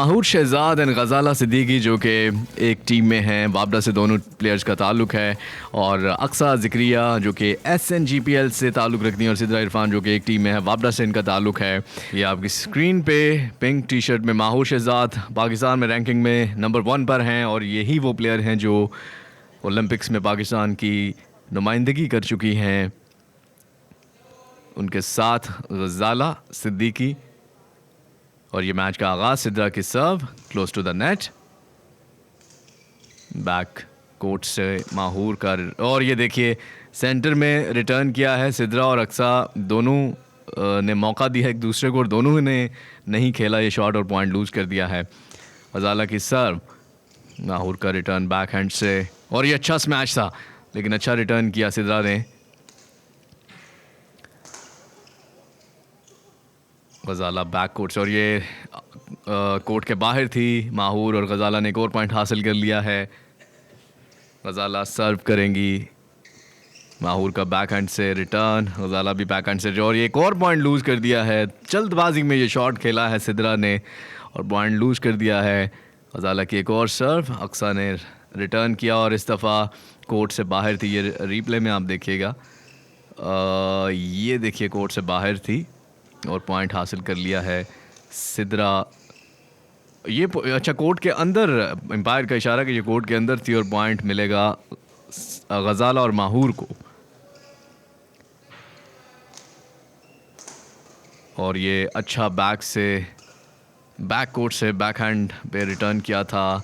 Mahur Shahzad and गजाला सिद्दीकी जो कि एक टीम में हैं, वापडा से दोनों प्लेयर्स का ताल्लुक है, और अक्सा ज़िक्रिया जो कि SNGPL से ताल्लुक़ रखती हैं, और सिद्रा इरफान जो कि एक टीम में है, वापडा से इनका ताल्लुक है। ये आपकी स्क्रीन पे पिंक टी शर्ट में माहूर शहजाद पाकिस्तान में रैंकिंग में नंबर 1 पर हैं, और यही वो प्लेयर हैं जो ओलंपिक्स में पाकिस्तान की नुमाइंदगी कर चुकी हैं। उनके साथ गजाला सिद्दीकी, और ये मैच का आगाज सिद्रा की serve close to the net, back court से माहूर का, और ये देखिए सेंटर में रिटर्न किया है। सिद्रा और अक्सा दोनों ने मौका दिया एक दूसरे को, और दोनों ने नहीं खेला ये शॉट और पॉइंट लूज कर दिया है। गजाला की सर्व, माहूर का रिटर्न बैक हैंड से, और ये अच्छा स्मैश था लेकिन अच्छा रिटर्न किया सिद्रा ने। गजाला बैक कोर्ट से, और ये कोर्ट के बाहर थी माहूर, और गजाला ने एक और पॉइंट हासिल कर लिया है। गजाला सर्व करेंगी, माहूर का बैक हैंड से रिटर्न, गजाला भी बैक हैंड से, और ये एक और पॉइंट लूज कर दिया है। जल्दबाजी में ये शॉट खेला है सिद्रा ने और पॉइंट लूज कर दिया है। गजाला की एक और सर्व, अक्सा ने रिटर्न किया, और इस दफ़ा कोर्ट से बाहर थी। ये रीप्ले में आप देखिएगा, ये देखिए कोर्ट से बाहर थी और पॉइंट हासिल कर लिया है सिद्रा। ये अच्छा कोर्ट के अंदर, एम्पायर का इशारा कि ये कोर्ट के अंदर थी और पॉइंट मिलेगा गजाला और माहूर को। और ये अच्छा बैक से, बैक कोर्ट से बैक हैंड पे रिटर्न किया था,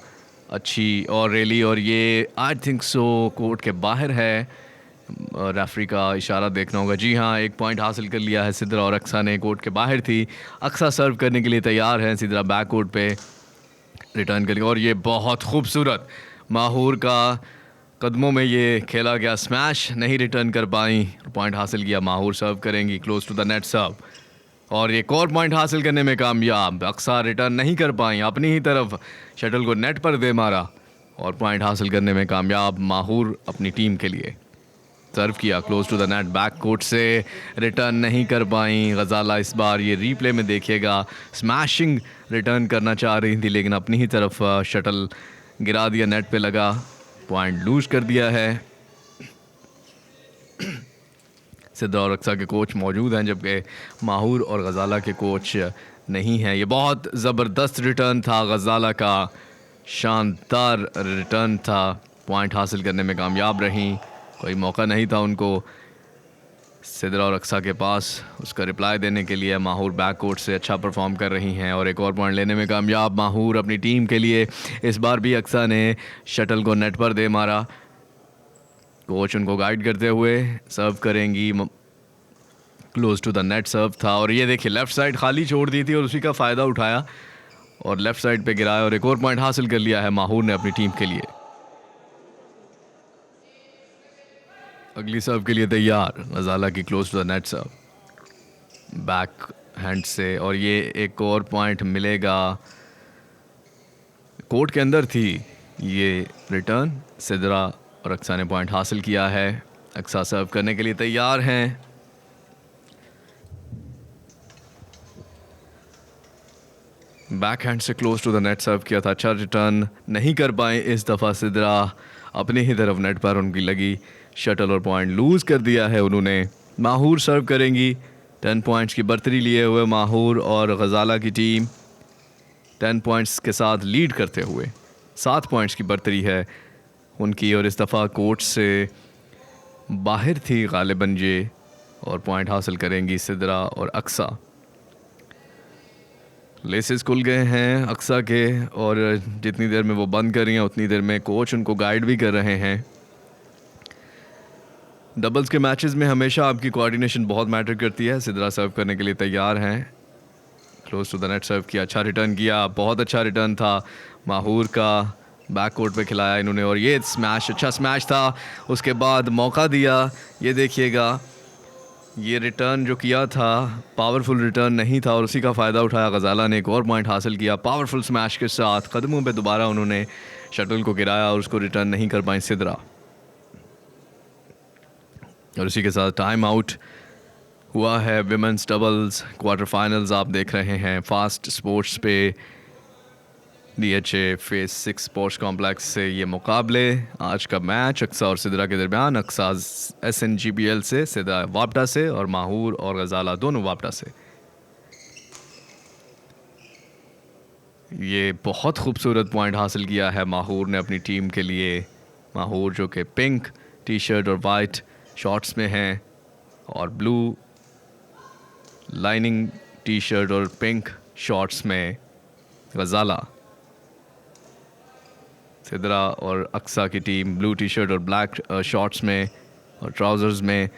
अच्छी और रैली, और ये आई थिंक सो कोर्ट के बाहर है। रेफरी का इशारा देखना होगा। जी हाँ, एक पॉइंट हासिल कर लिया है सिद्रा, और अक्सा ने कोर्ट के बाहर थी। अक्सा सर्व करने के लिए तैयार है, सिद्रा बैक कोर्ट पे रिटर्न करेंगे, और ये बहुत खूबसूरत माहूर का कदमों में ये खेला गया स्मैश, नहीं रिटर्न कर पाई, पॉइंट हासिल किया। माहूर सर्व करेंगी क्लोज टू द नेट सर्व, और एक और पॉइंट हासिल करने में कामयाब। अक्सा रिटर्न नहीं कर पाई, अपनी ही तरफ शटल को नेट पर दे मारा और पॉइंट हासिल करने में कामयाब माहूर अपनी टीम के लिए। सर्व किया close to the net, back court से रिटर्न नहीं कर पाई गजाला। इस बार ये रीप्ले में देखिएगा, स्मैशिंग रिटर्न करना चाह रही थी लेकिन अपनी ही तरफ शटल गिरा दिया, नेट पे लगा, पॉइंट लूज कर दिया है। सिद्रा और अक्सा के कोच मौजूद हैं जबकि माहूर और गजाला के कोच नहीं हैं। ये बहुत ज़बरदस्त रिटर्न था गजाला का, शानदार रिटर्न था, पॉइंट हासिल करने में कामयाब रहीं, कोई मौका नहीं था उनको सिद्रा और अक्सा के पास उसका रिप्लाई देने के लिए। माहूर बैक कोर्ट से अच्छा परफॉर्म कर रही हैं और एक और पॉइंट लेने में कामयाब माहूर अपनी टीम के लिए। इस बार भी अक्सा ने शटल को नेट पर दे मारा, कोच उनको गाइड करते हुए सर्व करेंगी, क्लोज टू द नेट सर्व था, और ये देखिए लेफ़्ट साइड खाली छोड़ दी थी और उसी का फ़ायदा उठाया और लेफ़्ट साइड पे गिराया और एक और पॉइंट हासिल कर लिया है माहूर ने अपनी टीम के लिए। अगली सर्व के लिए तैयार गजाला की, close to the net serve, backhand से, और ये एक और पॉइंट मिलेगा, कोर्ट के अंदर थी ये रिटर्न। सिद्रा और अक्सा ने पॉइंट हासिल किया है। अक्सा सर्व करने के लिए तैयार हैं, बैक हैंड से क्लोज टू द नेट सर्व किया था, अच्छा रिटर्न नहीं कर पाए इस दफ़ा सिद्रा, अपने ही तरफ नेट पर उनकी लगी शटल और पॉइंट लूज़ कर दिया है उन्होंने। माहूर सर्व करेंगी, 10 पॉइंट्स की बर्तरी लिए हुए माहूर और गजाला की टीम 10 पॉइंट्स के साथ लीड करते हुए, 7 पॉइंट्स की बर्तरी है उनकी, और इस दफ़ा कोर्ट से बाहर थी गालिबन ये, और पॉइंट हासिल करेंगी सिद्रा और अक्सा। लेसेस खुल गए हैं अक्सा के, और जितनी देर में वो बंद कर रही हैं उतनी देर में कोच उनको गाइड भी कर रहे हैं। डबल्स के मैचेस में हमेशा आपकी कोऑर्डिनेशन बहुत मैटर करती है। सिद्रा सर्व करने के लिए तैयार हैं, क्लोज टू द नेट सर्व किया, अच्छा रिटर्न किया, बहुत अच्छा रिटर्न था माहूर का, बैक कोर्ट पे खिलाया इन्होंने, और ये स्मैश, अच्छा स्मैश था। उसके बाद मौका दिया, ये देखिएगा ये रिटर्न जो किया था पावरफुल रिटर्न नहीं था और उसी का फ़ायदा उठाया गजाला ने, एक और पॉइंट हासिल किया पावरफुल स्मैश के साथ। कदमों पे दोबारा उन्होंने शटल को गिराया और उसको रिटर्न नहीं कर पाई सिद्रा, और इसी के साथ टाइम आउट हुआ है। विमेंस डबल्स क्वार्टर फाइनल्स आप देख रहे हैं फास्ट स्पोर्ट्स पे। DHA फेस 6 स्पोर्ट्स कॉम्प्लेक्स से ये मुकाबले। आज का मैच अक्सा और सिद्रा के दरमियान। अक्सा SNGPL से, सिद्रा वापडा से और माहूर और गजाला दोनों वापडा से। ये बहुत खूबसूरत पॉइंट हासिल किया है माहूर ने अपनी टीम के लिए। माहूर जो कि पिंक टी शर्ट और वाइट शॉर्ट्स में हैं और ब्लू लाइनिंग टी शर्ट और पिंक शॉर्ट्स में गजाला। सिद्रा और अक्सा की टीम ब्लू टी शर्ट और ब्लैक शॉर्ट्स में और ट्राउज़र्स में।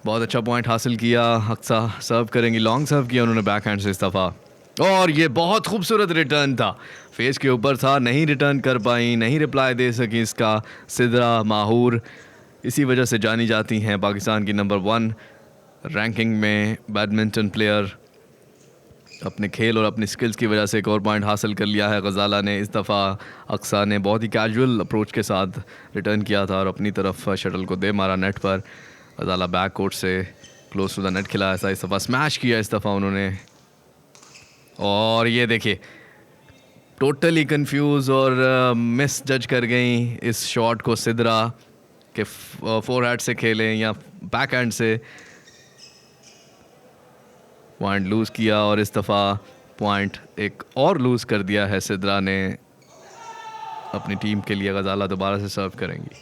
बहुत अच्छा पॉइंट हासिल किया। अक्सा सर्व करेंगी, लॉन्ग सर्व किया उन्होंने बैक हैंड से इस दफ़ा, और ये बहुत खूबसूरत रिटर्न था। फेस के ऊपर था, नहीं रिटर्न कर पाई, नहीं रिप्लाई दे सकी इसका। सिद्रा माहूर इसी वजह से जानी जाती हैं पाकिस्तान की नंबर 1 रैंकिंग में बैडमिंटन प्लेयर। अपने खेल और अपनी स्किल्स की वजह से एक और पॉइंट हासिल कर लिया है गजाला ने। इस दफ़ा अक्सा ने बहुत ही कैजुअल अप्रोच के साथ रिटर्न किया था और अपनी तरफ शटल को दे मारा नेट पर। गजाला बैक कोर्ट से क्लोज टू द नेट खिलाया था, इस दफ़ा स्मैश किया इस दफ़ा उन्होंने। और ये देखिए टोटली कंफ्यूज और मिस जज कर गई इस शॉट को सिद्रा के फोरहैंड से खेलें या बैक हैंड से। पॉइंट लूज़ किया और इस दफ़ा पॉइंट एक और लूज़ कर दिया है सिद्रा ने अपनी टीम के लिए। गजाला दोबारा से सर्व करेंगी।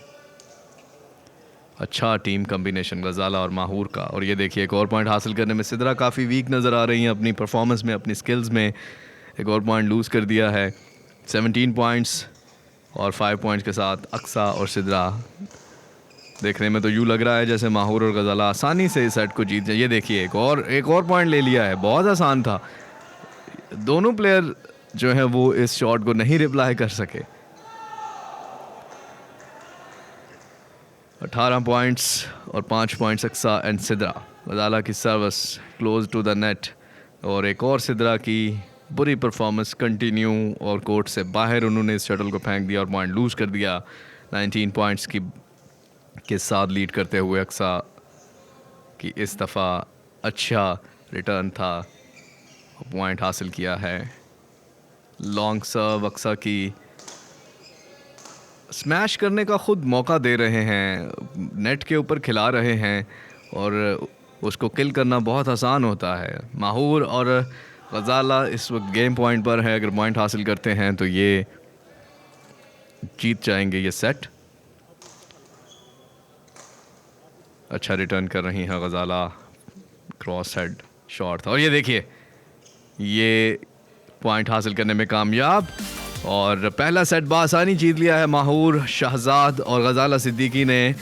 अच्छा टीम कॉम्बिनेशन गजाला और माहूर का। और ये देखिए एक और पॉइंट हासिल करने में सिद्रा काफ़ी वीक नज़र आ रही हैं अपनी परफॉर्मेंस में, अपनी स्किल्स में। एक और पॉइंट लूज़ कर दिया है। 17 पॉइंट्स और 5 पॉइंट्स के साथ अक्सा और सिद्रा। देखने में तो यूँ लग रहा है जैसे माहूर और गजाला आसानी से इस सेट को जीत जाए। ये देखिए एक और पॉइंट ले लिया है, बहुत आसान था। दोनों प्लेयर जो है वो इस शॉट को नहीं रिप्लाई कर सके। 18 पॉइंट्स और 5 पॉइंट्स अक्सा एंड सिद्रा। गजाला की service close to the net और एक और सिद्रा की बुरी परफॉर्मेंस कंटिन्यू और कोर्ट से बाहर उन्होंने इस शटल को फेंक दिया और पॉइंट लूज़ कर दिया। 19 पॉइंट्स के साथ लीड करते हुए अक्सा की इस दफ़ा अच्छा रिटर्न था, पॉइंट हासिल किया है। लॉन्ग सर्व अक्सा की स्मैश करने का खुद मौका दे रहे हैं, नेट के ऊपर खिला रहे हैं और उसको किल करना बहुत आसान होता है। माहूर और गजाला इस वक्त गेम पॉइंट पर है, अगर पॉइंट हासिल करते हैं तो ये जीत जाएंगे ये सेट। अच्छा रिटर्न कर रही हैं गजाला, क्रॉस हेड शॉट था और ये देखिए ये पॉइंट हासिल करने में कामयाब और पहला सेट बासानी जीत लिया है माहूर शहजाद और गजाला सिद्दीकी ने।